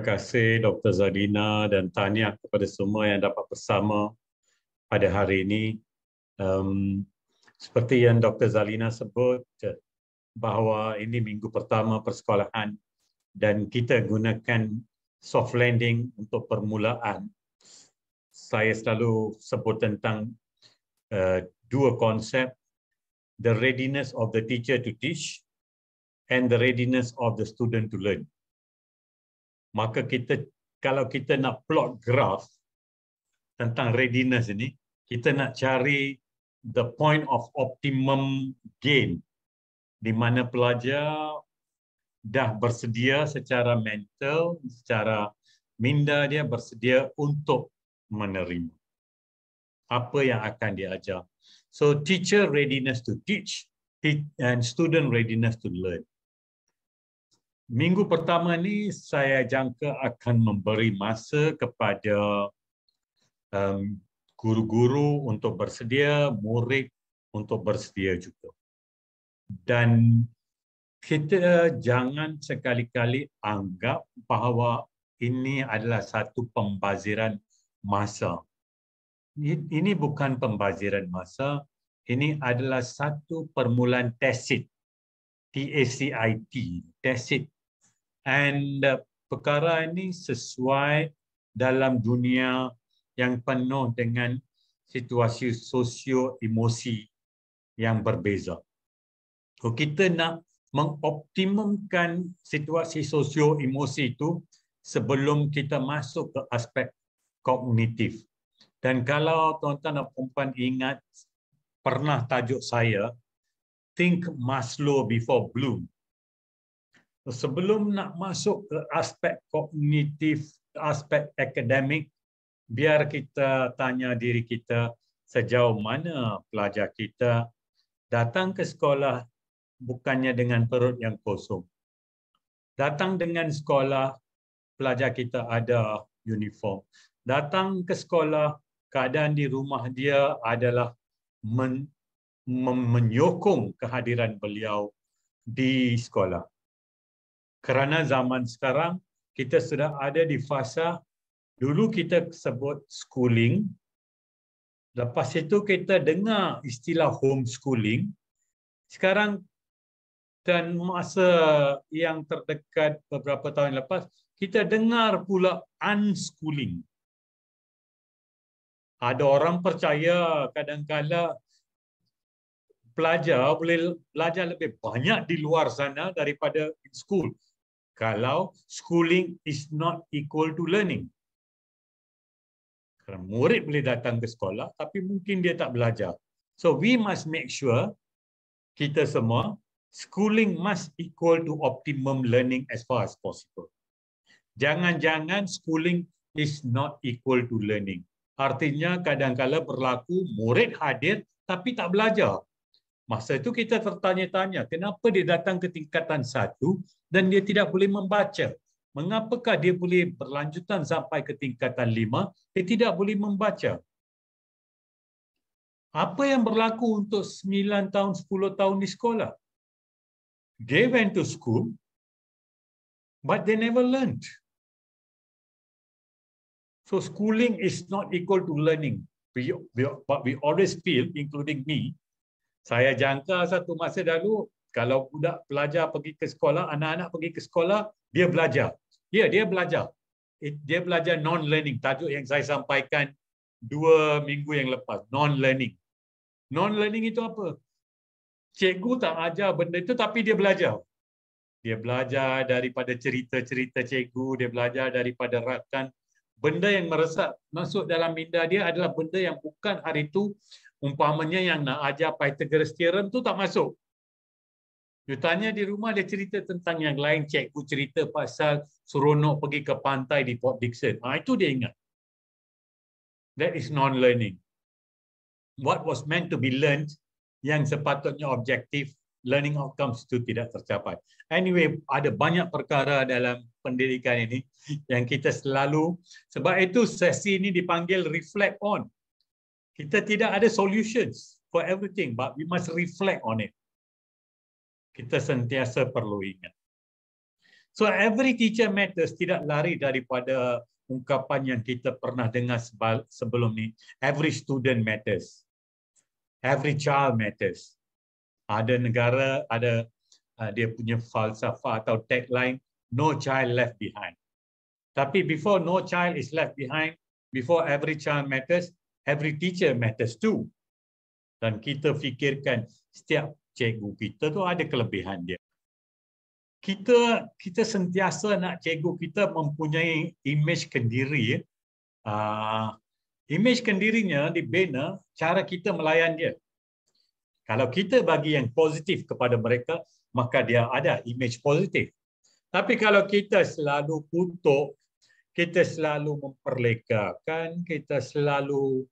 kasih Dr. Zadina dan tahniah kepada semua yang dapat bersama pada hari ini. Seperti yang Dr. Zalina sebut, bahawa ini minggu pertama persekolahan dan kita gunakan soft landing untuk permulaan. Saya selalu sebut tentang dua konsep, the readiness of the teacher to teach and the readiness of the student to learn. Maka kalau kita nak plot graph tentang readiness ini, kita nak cari the point of optimum gain, di mana pelajar dah bersedia secara mental, secara minda dia bersedia untuk menerima apa yang akan diajar. So teacher readiness to teach and student readiness to learn. Minggu pertama ni saya jangka akan memberi masa kepada guru-guru untuk bersedia, murid untuk bersedia juga. Dan kita jangan sekali-kali anggap bahawa ini adalah satu pembaziran masa. Ini bukan pembaziran masa, ini adalah satu permulaan tacit, TACIT, tacit. And perkara ini sesuai dalam dunia yang penuh dengan situasi sosio-emosi yang berbeza. Kalau kita nak mengoptimumkan situasi sosio-emosi itu sebelum kita masuk ke aspek kognitif. Dan kalau tuan-tuan dan puan ingat pernah tajuk saya, Think Maslow Before Bloom. Sebelum nak masuk ke aspek kognitif, aspek akademik, biar kita tanya diri kita sejauh mana pelajar kita datang ke sekolah bukannya dengan perut yang kosong. Datang dengan sekolah, pelajar kita ada uniform. Datang ke sekolah, keadaan di rumah dia adalah menyokong kehadiran beliau di sekolah. Kerana zaman sekarang, kita sudah ada di fasa. Dulu kita sebut schooling, lepas itu kita dengar istilah homeschooling. Sekarang dan masa yang terdekat beberapa tahun lepas, kita dengar pula unschooling. Ada orang percaya kadang-kadang pelajar boleh belajar lebih banyak di luar sana daripada in school. Kalau schooling is not equal to learning. Kerana murid boleh datang ke sekolah, tapi mungkin dia tak belajar. So we must make sure, kita semua, schooling must equal to optimum learning as far as possible. Jangan-jangan schooling is not equal to learning. Artinya kadang-kadang berlaku murid hadir tapi tak belajar. Masa itu kita tertanya-tanya, kenapa dia datang ke tingkatan 1 dan dia tidak boleh membaca? Mengapakah dia boleh berlanjutan sampai ke tingkatan 5, dia tidak boleh membaca? Apa yang berlaku untuk 9 tahun, 10 tahun di sekolah? They went to school, but they never learned. So schooling is not equal to learning. But we always feel, including me, saya jangka satu masa dahulu, kalau budak pelajar pergi ke sekolah, anak-anak pergi ke sekolah, dia belajar. Ya, dia belajar. Dia belajar non-learning. Tajuk yang saya sampaikan 2 minggu yang lepas, non-learning. Non-learning itu apa? Cikgu tak ajar benda itu, tapi dia belajar. Dia belajar daripada cerita-cerita cikgu, dia belajar daripada rakan. Benda yang meresap masuk dalam minda dia adalah benda yang bukan hari itu, umpamanya yang nak ajar Pythagoras theorem tu tak masuk. Dia tanya di rumah, dia cerita tentang yang lain, cikgu cerita pasal seronok pergi ke pantai di Port Dickson. Itu dia ingat. That is non-learning. What was meant to be learned, yang sepatutnya objektif, learning outcomes itu tidak tercapai. Anyway, ada banyak perkara dalam pendidikan ini yang kita selalu, sebab itu sesi ini dipanggil reflect on. Kita tidak ada solutions for everything, but we must reflect on it. Kita sentiasa perlu ingat. So every teacher matters tidak lari daripada ungkapan yang kita pernah dengar sebelum ni. Every student matters. Every child matters. Ada negara, ada dia punya falsafah atau tagline, no child left behind. Tapi before no child is left behind, before every child matters, every teacher matters too. Dan kita fikirkan setiap cikgu kita tu ada kelebihan dia. Kita sentiasa nak cikgu kita mempunyai imej kendiri. Imej kendirinya dibina cara kita melayan dia. Kalau kita bagi yang positif kepada mereka, maka dia ada imej positif. Tapi kalau kita selalu kutuk, kita selalu memperlekakan, kita selalu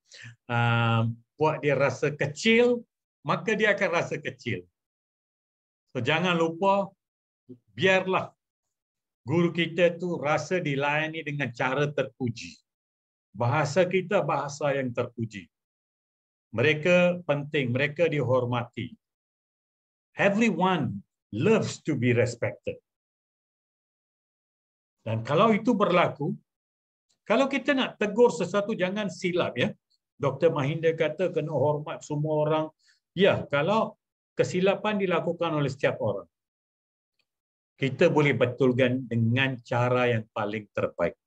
buat dia rasa kecil, maka dia akan rasa kecil. So jangan lupa, biarlah guru kita tu rasa dilayani dengan cara terpuji. Bahasa kita bahasa yang terpuji. Mereka penting, mereka dihormati. Everyone loves to be respected. Dan kalau itu berlaku, kalau kita nak tegur sesuatu jangan silap ya. Dr. Mahinda kata kena hormat semua orang. Ya, kalau kesilapan dilakukan oleh setiap orang, kita boleh betulkan dengan cara yang paling terbaik.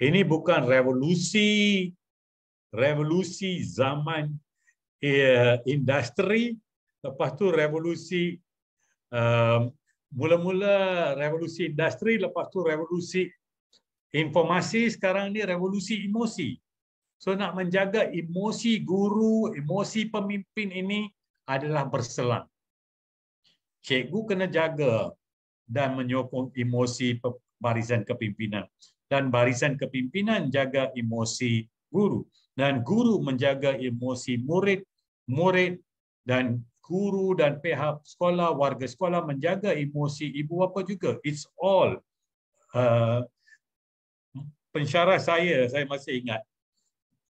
Ini bukan revolusi zaman industri, lepas tu revolusi mula-mula revolusi industri, lepas tu revolusi informasi, sekarang ni revolusi emosi. So nak menjaga emosi guru, emosi pemimpin ini adalah berselang. Cikgu kena jaga dan menyokong emosi barisan kepimpinan. Dan barisan kepimpinan jaga emosi guru. Dan guru menjaga emosi murid, murid dan guru dan pihak sekolah, warga sekolah menjaga emosi ibu bapa juga. It's all. Pensyarah saya masih ingat.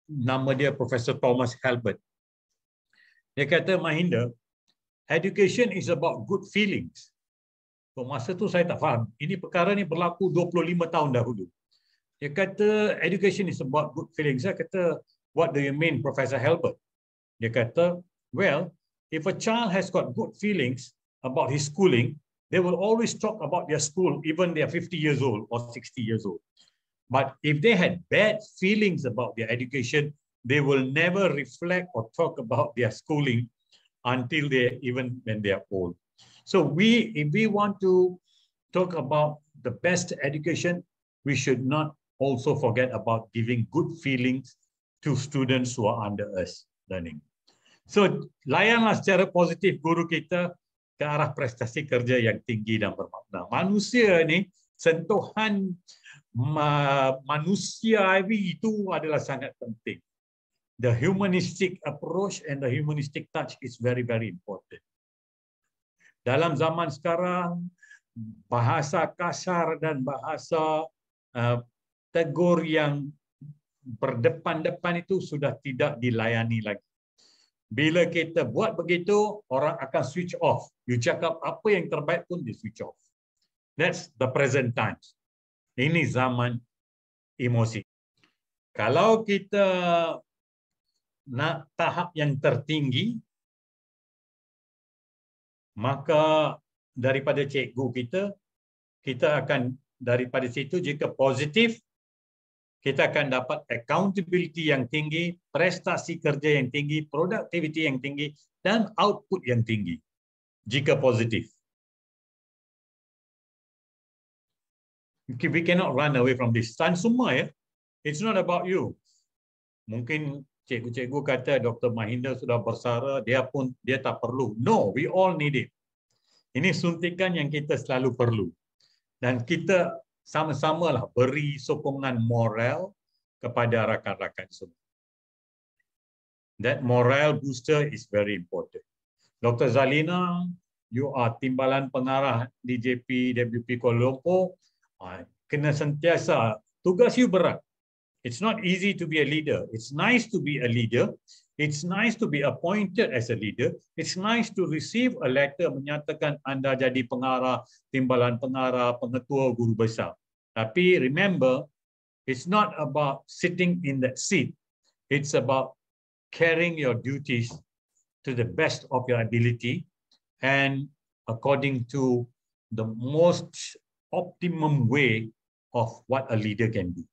Nama dia Profesor Thomas Halbert. Dia kata, Mahinda, education is about good feelings. So, masa tu saya tak faham. Ini perkara ni berlaku 25 tahun dahulu. Dia kata, education is about good feelings. Saya kata, what do you mean, Professor Halbert? Dia kata, well, if a child has got good feelings about his schooling, they will always talk about their school, even they are 50 years old or 60 years old. But if they had bad feelings about their education, they will never reflect or talk about their schooling until even when they are old. So if we want to talk about the best education, we should not also forget about giving good feelings to students who are under us learning. So layanlah secara positif guru kita ke arah prestasi kerja yang tinggi dan bermakna. Manusia ni, sentuhan manusia itu adalah sangat penting. The humanistic approach and the humanistic touch is very, very important. Dalam zaman sekarang, bahasa kasar dan bahasa tegur yang berdepan-depan itu sudah tidak dilayani lagi. Bila kita buat begitu, orang akan switch off. You cakap apa yang terbaik pun di switch off. That's the present times. Ini zaman emosi. Kalau kita nak tahap yang tertinggi, maka daripada cikgu kita akan daripada situ jika positif, kita akan dapat accountability yang tinggi, prestasi kerja yang tinggi, productivity yang tinggi, dan output yang tinggi jika positif. We cannot run away from this. Dan semua ya, it's not about you. Mungkin cikgu-cikgu kata Dr. Mahinda sudah bersara, dia tak perlu. No, we all need it. Ini suntikan yang kita selalu perlu. Dan kita sama-samalah beri sokongan moral kepada rakan-rakan semua. That moral booster is very important. Dr. Zalina, you are timbalan pengarah di JP WP Kuala Lumpur. Kena sentiasa, tugas you berat. It's not easy to be a leader. It's nice to be a leader. It's nice to be appointed as a leader. It's nice to receive a letter menyatakan anda jadi pengarah, timbalan pengarah, pengetua, guru besar. Tapi remember, it's not about sitting in that seat. It's about carrying your duties to the best of your ability and according to the most optimum way of what a leader can do.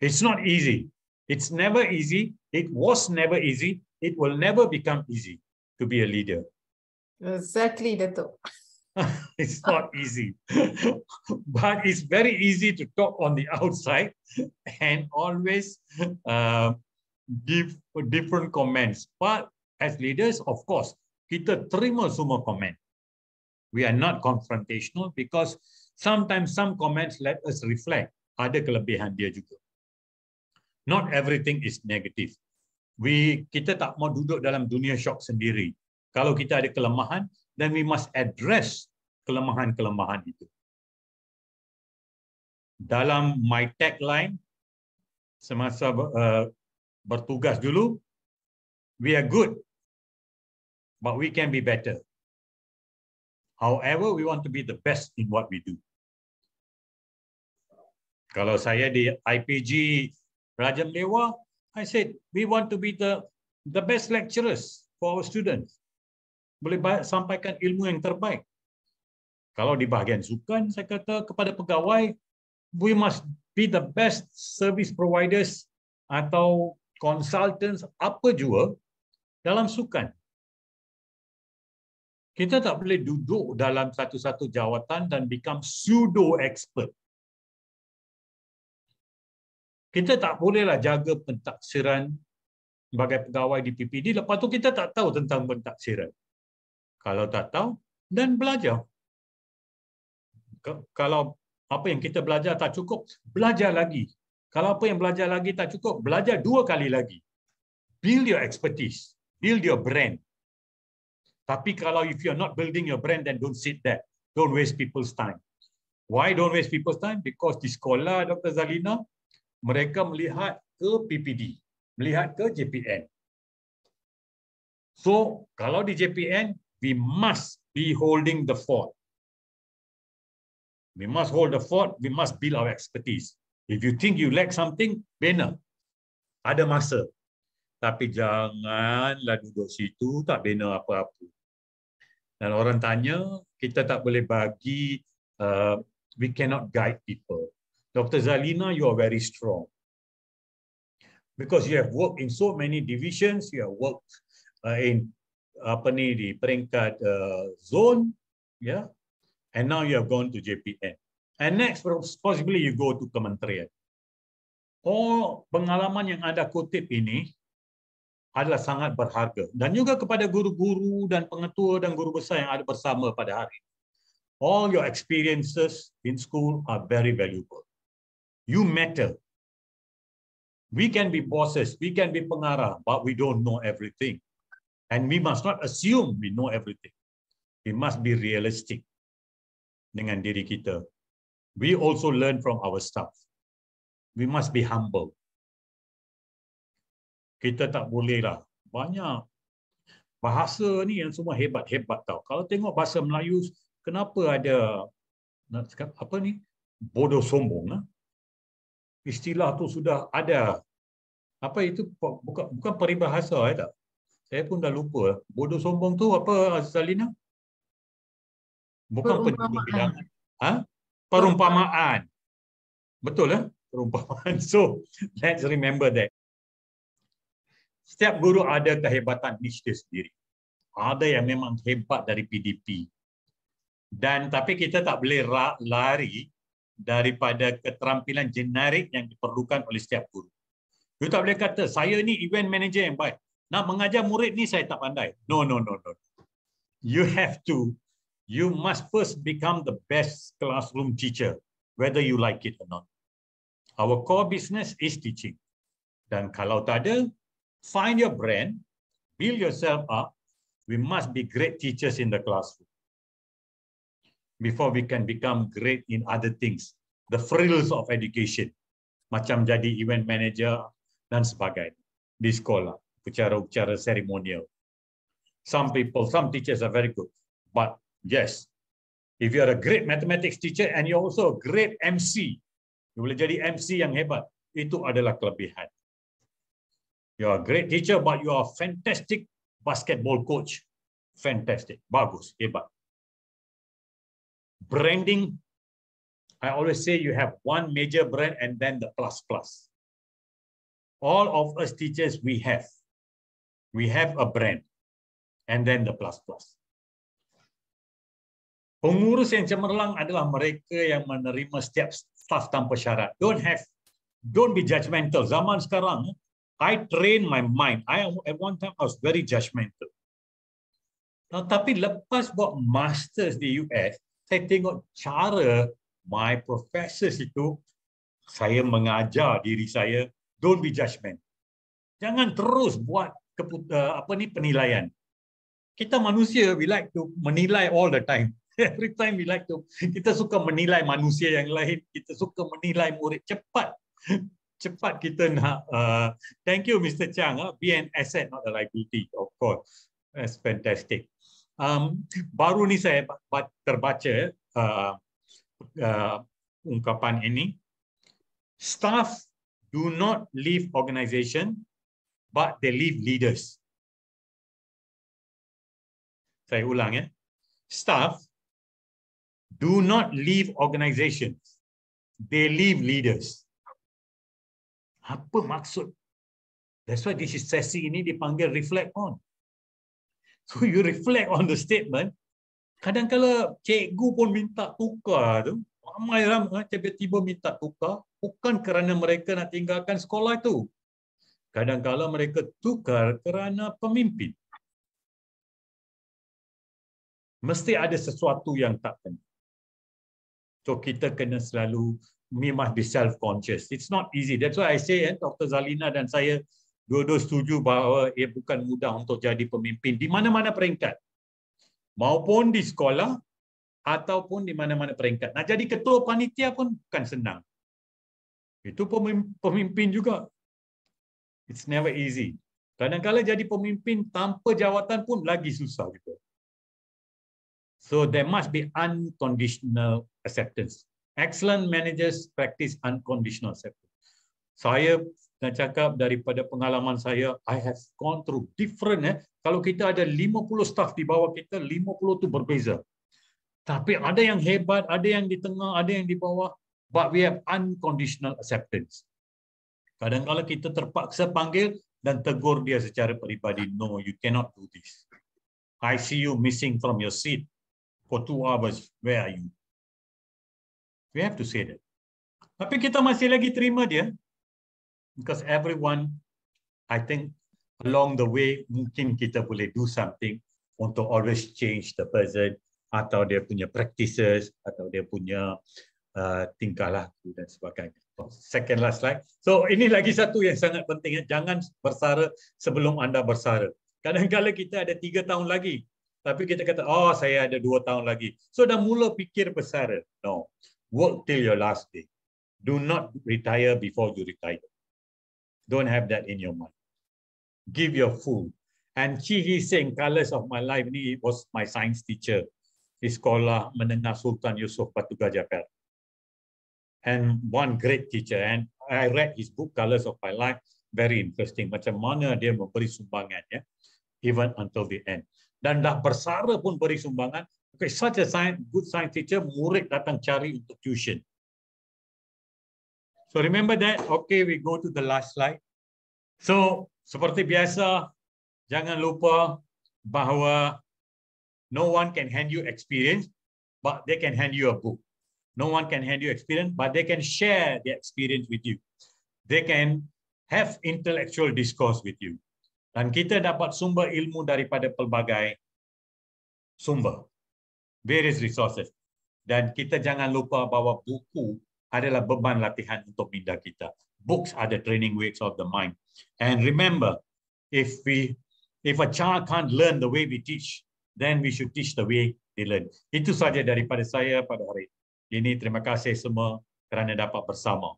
It's not easy. It's never easy. It was never easy. It will never become easy to be a leader. Exactly, Dato'. It's not easy. But it's very easy to talk on the outside and always give different comments. But as leaders, of course, kita terima semua komen. We are not confrontational because sometimes some comments let us reflect. Ada kelebihan dia juga. Not everything is negative. Kita tak mau duduk dalam dunia syok sendiri. Kalau kita ada kelemahan, then we must address kelemahan-kelemahan itu. Dalam my tagline, semasa bertugas dulu, we are good, but we can be better. However, we want to be the best in what we do. Kalau saya di IPG Raja Melewa, I said, we want to be the best lecturers for our students. Boleh sampaikan ilmu yang terbaik. Kalau di bahagian sukan, saya kata kepada pegawai, we must be the best service providers atau consultants apa jua dalam sukan. Kita tak boleh duduk dalam satu-satu jawatan dan become pseudo expert. Kita tak bolehlah jaga pentaksiran sebagai pegawai di PPD, lepas tu kita tak tahu tentang pentaksiran. Kalau tak tahu, dan belajar. Kalau apa yang kita belajar tak cukup, belajar lagi. Kalau apa yang belajar lagi tak cukup, belajar 2 kali lagi. Build your expertise, build your brand. Tapi kalau if you're not building your brand, then don't sit there. Don't waste people's time. Why don't waste people's time? Because di sekolah Dr. Zalina, mereka melihat ke PPD, melihat ke JPN. So, kalau di JPN, we must be holding the fort. We must hold the fort, we must build our expertise. If you think you lack something, bina. Ada masa. Tapi janganlah duduk situ, tak bina apa-apa. Dan orang tanya, kita tak boleh bagi, we cannot guide people. Dr. Zalina, you are very strong. Because you have worked in so many divisions, you have worked in di peringkat zone, yeah, and now you have gone to JPN. And next, possibly you go to kementerian. Pengalaman yang Anda kutip ini adalah sangat berharga. Dan juga kepada guru-guru dan pengetua dan guru besar yang ada bersama pada hari ini. All your experiences in school are very valuable. You matter. We can be bosses, we can be pengarah, but we don't know everything. And we must not assume we know everything. We must be realistic dengan diri kita. We also learn from our staff. We must be humble. Kita tak bolehlah. Banyak bahasa ni yang semua hebat-hebat tau. Kalau tengok bahasa Melayu, kenapa ada apa ni? Bodoh sombong. Istilah tu sudah ada. Apa itu? Bukan peribahasa tak? Saya pun dah lupa. Bodoh sombong tu apa, Zalina? Bukan perumpamaan. Perumpamaan. Betul perumpamaan. So, let's remember that. Setiap guru ada kehebatan niche dia sendiri. Ada yang memang hebat dari PDP. Tapi kita tak boleh lari daripada keterampilan generik yang diperlukan oleh setiap guru. You tak boleh kata, saya ni event manager yang baik. Nak mengajar murid ni saya tak pandai. No. You must first become the best classroom teacher, whether you like it or not. Our core business is teaching. Dan kalau tak ada, find your brand, build yourself up. We must be great teachers in the classroom before we can become great in other things the frills of education. Macam jadi event manager dan sebagainya di sekolah, upacara-upacara seremonial. Some teachers are very good. But yes, if you are a great mathematics teacher and you're also a great MC, you boleh jadi MC yang hebat, itu adalah kelebihan. You're a great teacher, but you are a fantastic basketball coach. Fantastic, bagus, hebat. Branding, I always say you have one major brand and then the plus plus. All of us teachers, we have a brand and then the plus plus. Pengurus yang cemerlang adalah mereka yang menerima setiap staf tanpa syarat. Don't be judgmental. Zaman sekarang, I train my mind. At one time I was very judgmental. Tapi lepas buat masters di US, saya tengok cara my professors itu, saya mengajar diri saya, don't be judgmental. Jangan terus buat penilaian. Kita manusia, we like to menilai all the time. Every time we like to, kita suka menilai manusia yang lain, kita suka menilai murid cepat. Cepat kita nak, thank you Mr. Chang, be an asset, not a liability, of course. That's fantastic. Baru ni saya terbaca ungkapan ini. Staff do not leave organization, but they leave leaders. Saya ulang ya. Staff do not leave organizations, they leave leaders. Apa maksud? That's why this is sesi ini dipanggil reflect on. So you reflect on the statement. Kadang-kala cikgu pun minta tukar tu. Ramai tiba-tiba minta tukar. Bukan kerana mereka nak tinggalkan sekolah itu. Kadang-kala mereka tukar kerana pemimpin. Mesti ada sesuatu yang tak kena. So kita kena selalu, we must be self-conscious. It's not easy. That's why I say, Dr. Zalina dan saya dua-dua setuju bahawa ia bukan mudah untuk jadi pemimpin di mana-mana peringkat. Maupun di sekolah ataupun di mana-mana peringkat. Nak jadi ketua panitia pun bukan senang. Itu pemimpin juga. It's never easy. Kadang-kadang jadi pemimpin tanpa jawatan pun lagi susah juga. So there must be unconditional acceptance. Excellent managers practice unconditional acceptance. Saya nak cakap daripada pengalaman saya, I have gone through different. Kalau kita ada 50 staff di bawah kita, 50 tu berbeza. Tapi ada yang hebat, ada yang di tengah, ada yang di bawah. But we have unconditional acceptance. Kadang-kadang kita terpaksa panggil dan tegur dia secara peribadi. No, you cannot do this. I see you missing from your seat for 2 hours. Where are you? We have to say that. Tapi kita masih lagi terima dia. Because everyone, I think, along the way, mungkin kita boleh do something untuk always change the person, atau dia punya practices, atau dia punya tingkah laku dan sebagainya. Second last slide. So ini lagi satu yang sangat penting. Jangan bersara sebelum anda bersara. Kadang-kadang kita ada 3 tahun lagi. Tapi kita kata, oh saya ada 2 tahun lagi. So dah mula fikir bersara. No. Work till your last day. Do not retire before you retire. Don't have that in your mind. Give your full. And Chi Sing, Colors of My Life, ni was my science teacher di Sekolah Menengah Sultan Yusof Batu Gajah Perak. And one great teacher. And I read his book, Colors of My Life. Very interesting. Macam mana dia memberi sumbangan, ya, even until the end. Dan dah bersara pun beri sumbangan. Okay, such a good science teacher, murid datang cari untuk tuition. So remember that. Okay, we go to the last slide. So seperti biasa, jangan lupa bahawa no one can hand you experience, but they can hand you a book. No one can hand you experience, but they can share their experience with you. They can have intellectual discourse with you. Dan kita dapat sumber ilmu daripada pelbagai sumber, various resources. Dan kita jangan lupa bahawa buku adalah beban latihan untuk minda kita. Books are the training weights of the mind. And remember, if a child can't learn the way we teach, then we should teach the way they learn. Itu saja daripada saya pada hari ini. Terima kasih semua. kerana dapat bersama.